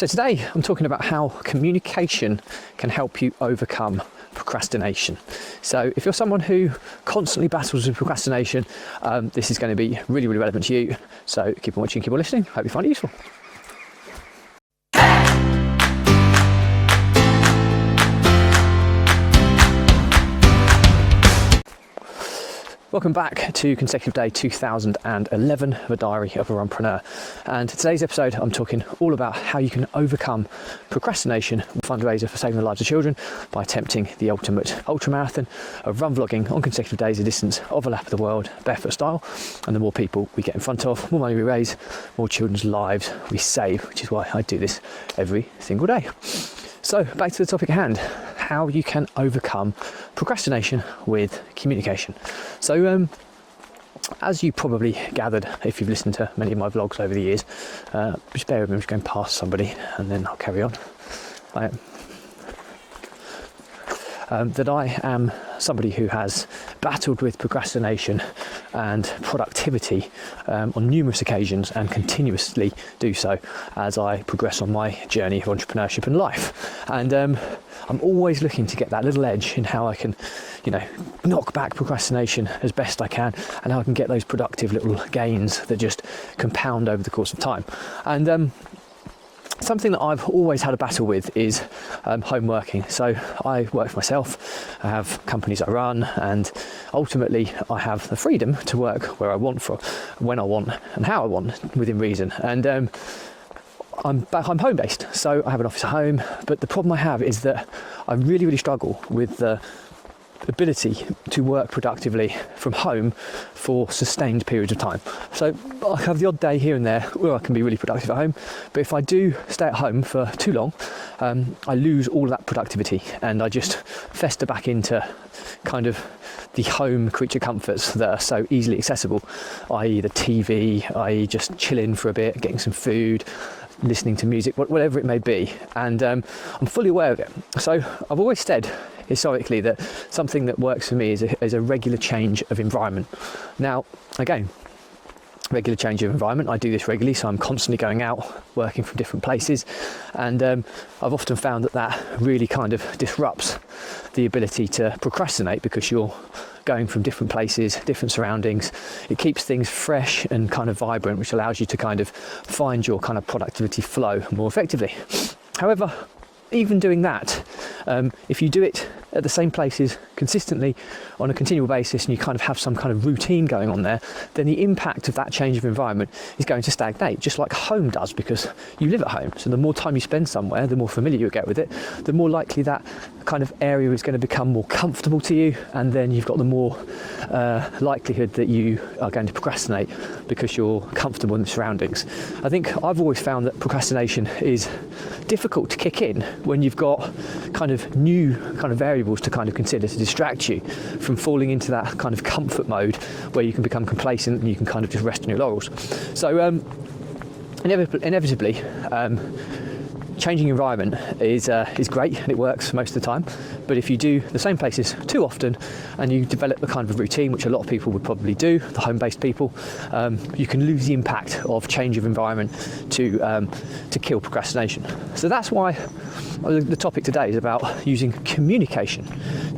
So today I'm talking about how communication can help you overcome procrastination. So if you're someone who constantly battles with procrastination, this is going to be really, really relevant to you. So keep on watching, keep on listening. Hope you find it useful. Welcome back to consecutive day 2011 of a diary of a runpreneur. And today's episode, I'm talking all about how you can overcome procrastination, fundraiser for saving the lives of children, by attempting the ultimate ultramarathon of run vlogging on consecutive days, a distance of a lap of the world, barefoot style. And the more people we get in front of, more money we raise, more children's lives we save, which is why I do this every single day. So back to the topic at hand, how you can overcome procrastination with communication. So as you probably gathered if you've listened to many of my vlogs over the years, just bear with me, I'm just going past somebody and then I'll carry on. That I am somebody who has battled with procrastination and productivity on numerous occasions, and continuously do so as I progress on my journey of entrepreneurship and life. And I'm always looking to get that little edge in how I can, knock back procrastination as best I can, and how I can get those productive little gains that just compound over the course of time. And something that I've always had a battle with is home working. So I work for myself, I have companies I run, and ultimately I have the freedom to work where I want, for when I want and how I want, within reason. And I'm home based, so I have an office at home, but the problem I have is that I really, really struggle with the ability to work productively from home for sustained periods of time. So I have the odd day here and there where I can be really productive at home, but if I do stay at home for too long, I lose all of that productivity and I just fester back into kind of the home creature comforts that are so easily accessible, i.e. the TV, i.e. just chilling for a bit, getting some food, listening to music, whatever it may be. And I'm fully aware of it. So I've always said historically that something that works for me is a regular change of environment. Now, again, regular change of environment, I do this regularly, so I'm constantly going out, working from different places, and I've often found that really kind of disrupts the ability to procrastinate, because you're going from different places, different surroundings. It keeps things fresh and kind of vibrant, which allows you to kind of find your kind of productivity flow more effectively. However, even doing that, if you do it at the same places consistently on a continual basis, and you kind of have some kind of routine going on there, then the impact of that change of environment is going to stagnate, just like home does, because you live at home. So the more time you spend somewhere, the more familiar you get with it, the more likely that kind of area is going to become more comfortable to you, and then you've got the more likelihood that you are going to procrastinate because you're comfortable in the surroundings. I think I've always found that procrastination is difficult to kick in when you've got kind of new kind of variables to kind of consider to distract you from falling into that kind of comfort mode where you can become complacent and you can kind of just rest on your laurels. So inevitably, changing environment is great and it works most of the time, but if you do the same places too often and you develop the kind of routine, which a lot of people would probably do, the home-based people, you can lose the impact of change of environment to kill procrastination. So that's why the topic today is about using communication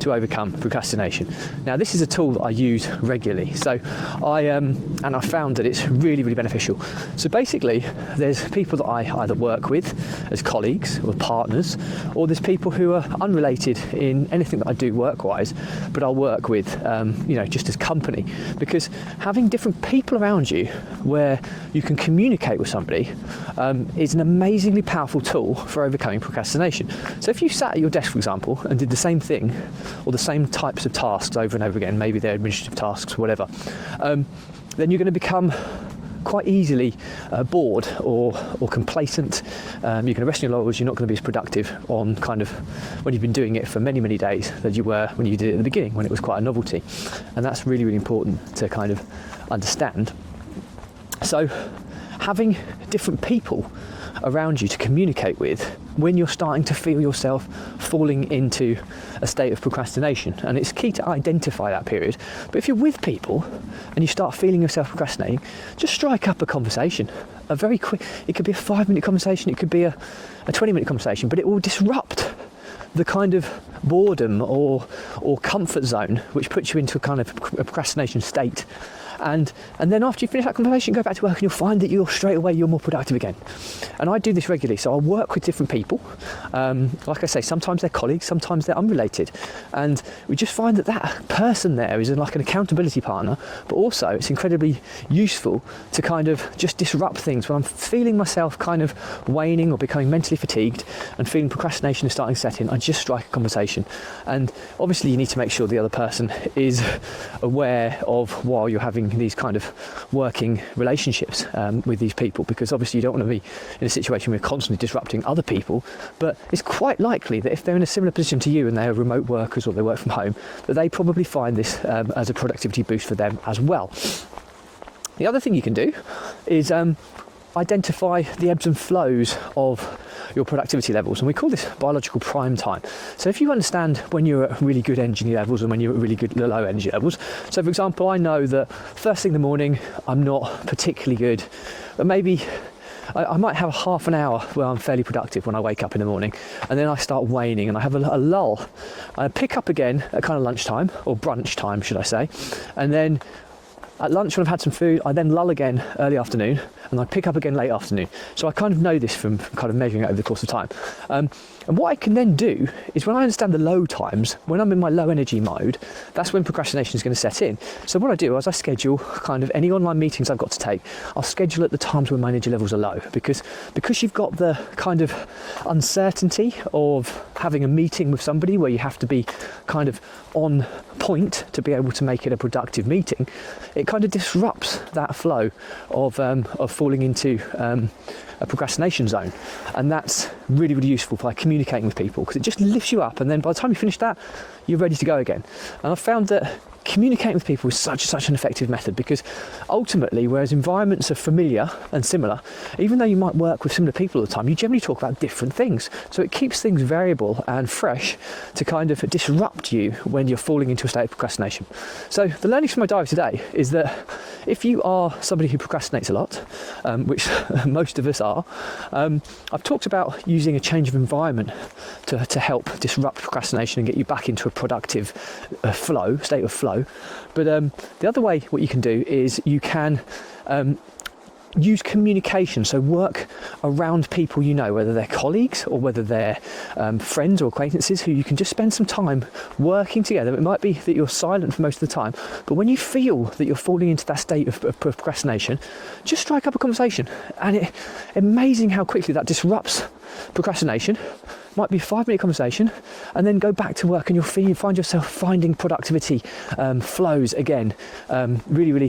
to overcome procrastination. Now, this is a tool that I use regularly, so I found that it's really, really beneficial. So basically, there's people that I either work with as colleagues or partners, or there's people who are unrelated in anything that I do work-wise, but I'll work with, just as company, because having different people around you where you can communicate with somebody is an amazingly powerful tool for overcoming procrastination. So if you sat at your desk, for example, and did the same thing or the same types of tasks over and over again, maybe they're administrative tasks or whatever, then you're going to become quite easily bored or complacent. You're going to rest on your laurels. You're not going to be as productive on kind of when you've been doing it for many, many days than you were when you did it at the beginning, when it was quite a novelty. And that's really, really important to kind of understand. So having different people around you to communicate with when you're starting to feel yourself falling into a state of procrastination. And it's key to identify that period. But if you're with people and you start feeling yourself procrastinating, just strike up a conversation. a very quick, it could be a 5-minute conversation, it could be a 20-minute conversation, but it will disrupt the kind of boredom or comfort zone which puts you into a kind of a procrastination state. And then after you finish that conversation, go back to work and you'll find that you're more productive again. And I do this regularly, so I work with different people. Like I say, sometimes they're colleagues, sometimes they're unrelated. And we just find that person there is like an accountability partner, but also it's incredibly useful to kind of just disrupt things. When I'm feeling myself kind of waning or becoming mentally fatigued and feeling procrastination is starting to set in, I just strike a conversation. And obviously you need to make sure the other person is aware of while you're having these kind of working relationships with these people, because obviously you don't want to be in a situation where you're constantly disrupting other people. But it's quite likely that if they're in a similar position to you and they're remote workers or they work from home, that they probably find this as a productivity boost for them as well. The other thing you can do is identify the ebbs and flows of your productivity levels, and we call this biological prime time. So if you understand when you're at really good energy levels and when you're at really good low energy levels, so for example, I know that first thing in the morning I'm not particularly good, but maybe I might have a half an hour where I'm fairly productive when I wake up in the morning, and then I start waning and I have a lull. I pick up again at kind of lunchtime, or brunch time should I say, and then at lunch when I've had some food, I then lull again early afternoon, and I pick up again late afternoon. So I kind of know this from kind of measuring it over the course of time. And what I can then do is, when I understand the low times, when I'm in my low energy mode, that's when procrastination is going to set in. So what I do is I schedule kind of any online meetings I've got to take, I'll schedule at the times when my energy levels are low, because you've got the kind of uncertainty of having a meeting with somebody where you have to be kind of on point to be able to make it a productive meeting. It kind of disrupts that flow of falling into a procrastination zone, and that's really, really useful by communicating with people, because it just lifts you up, and then by the time you finish that, you're ready to go again. And I've found that communicating with people is such an effective method, because ultimately, whereas environments are familiar and similar, even though you might work with similar people all the time, you generally talk about different things. So it keeps things variable and fresh to kind of disrupt you when you're falling into a state of procrastination. So the learnings from my diary today is that if you are somebody who procrastinates a lot, which most of us are, I've talked about using a change of environment to help disrupt procrastination and get you back into a productive state of flow. But the other way, what you can do is you can use communication. So work around people you know, whether they're colleagues or whether they're friends or acquaintances, who you can just spend some time working together. It might be that you're silent for most of the time, but when you feel that you're falling into that state of procrastination, just strike up a conversation. And it's amazing how quickly that disrupts procrastination. Might be a 5-minute conversation, and then go back to work, and you'll find yourself finding productivity flows again, really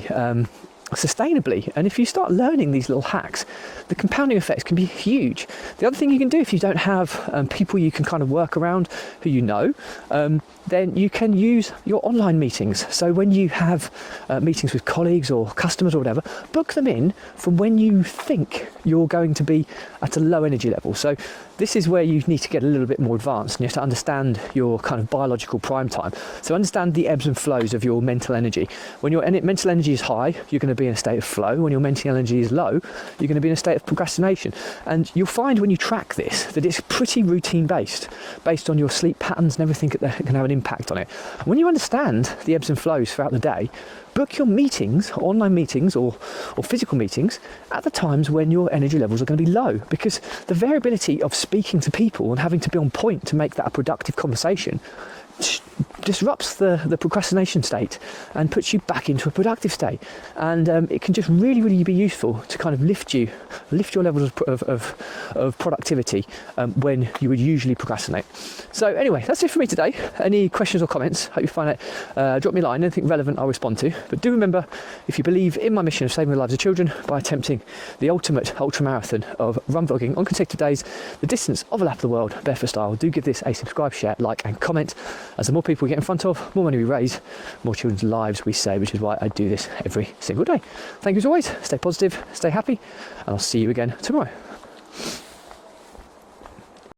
sustainably. And if you start learning these little hacks, the compounding effects can be huge. The other thing you can do, if you don't have people you can kind of work around who you know, then you can use your online meetings. So when you have meetings with colleagues or customers or whatever, book them in from when you think you're going to be at a low energy level. So this is where you need to get a little bit more advanced, and you have to understand your kind of biological prime time. So understand the ebbs and flows of your mental energy. When your mental energy is high, you're going to be in a state of flow. When your mental energy is low, you're going to be in a state of procrastination. And you'll find when you track this that it's pretty routine based on your sleep patterns and everything that can have an impact on it. When you understand the ebbs and flows throughout the day, book your meetings, online meetings or physical meetings, at the times when your energy levels are going to be low, because the variability of speaking to people and having to be on point to make that a productive conversation disrupts the procrastination state and puts you back into a productive state. And it can just really be useful to kind of lift your levels of productivity when you would usually procrastinate. So anyway, that's it for me today. Any questions or comments, hope you find it, drop me a line. Anything relevant I'll respond to. But do remember, if you believe in my mission of saving the lives of children by attempting the ultimate ultra marathon of run vlogging on consecutive days, the distance of a lap of the world barefoot style, do give this a subscribe, share, like and comment, as the more people we get in front of, more money we raise, more children's lives we save, which is why I do this every single day. Thank you as always. Stay positive, stay happy, and I'll see you again tomorrow.